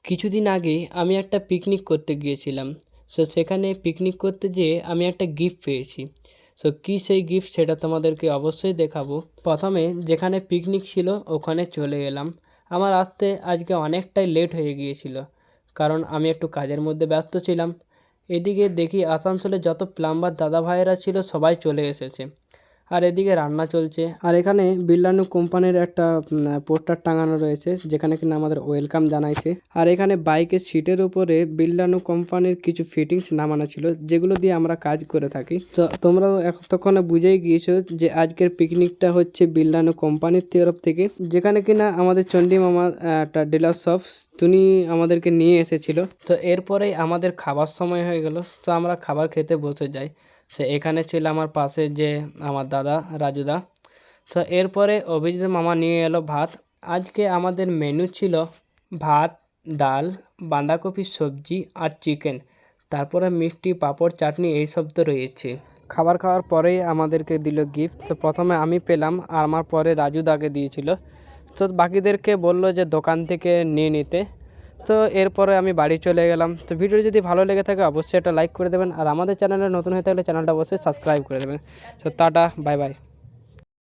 কিছুদিন আগে আমি একটা পিকনিক করতে গিয়েছিলাম। সো সেখানে পিকনিক করতে যেয়ে আমি একটা গিফট পেয়েছি। সো কী সেই গিফট সেটা তোমাদেরকে অবশ্যই দেখাবো। প্রথমে যেখানে পিকনিক ছিল ওখানে চলে এলাম। আমার আসতে আজকে অনেকটাই লেট হয়ে গিয়েছিল, কারণ আমি একটু কাজের মধ্যে ব্যস্ত ছিলাম। এদিকে দেখি আসানসোলে যত প্লাম্বার দাদা ভাইয়েরা ছিল সবাই চলে এসেছে, আর এদিকে রান্না চলছে। আর এখানে বিল্লানু কোম্পানির একটা পোস্টার টাঙানো রয়েছে, যেখানে কিনা আমাদের ওয়েলকাম জানাইছে। আর এখানে বাইকের সিটের উপরে বিল্লানু কোম্পানির কিছু ফিটিংস নামানো ছিল, যেগুলো দিয়ে আমরা কাজ করে থাকি। তো তোমরাও এতক্ষণে বুঝেই গিয়েছো যে আজকের পিকনিকটা হচ্ছে বিল্লানু কোম্পানির তরফ থেকে, যেখানে কিনা আমাদের চণ্ডী মামা একটা ডিলার শপ তিনি আমাদেরকে নিয়ে এসেছিল। তো এরপরেই আমাদের খাবার সময় হয়ে গেল। তো আমরা খাবার খেতে বসে যাই। সে এখানে ছিল আমার পাশে যে আমার দাদা রাজুদা। তো এরপরে অভিজিৎ মামা নিয়ে এলো ভাত। আজকে আমাদের মেনু ছিল ভাত, ডাল, বাঁধাকপির সবজি আর চিকেন, তারপরে মিষ্টি, পাঁপড়, চাটনি এইসব তো রয়েছে। খাবার খাওয়ার পরেই আমাদেরকে দিল গিফট। তো প্রথমে আমি পেলাম আর আমার পরে রাজুদাকে দিয়েছিল। তো বাকিদেরকে বললো যে দোকান থেকে নিয়ে নিতে। তো এরপরে আমি বাড়ি চলে গেলাম। তো ভিডিও যদি ভালো লেগে থাকে অবশ্যই একটা লাইক করে দেবেন, আর আমাদের চ্যানেলে নতুন হয়ে থাকলে চ্যানেলটা অবশ্যই সাবস্ক্রাইব করে দেবেন। তো টাটা, বাই বাই।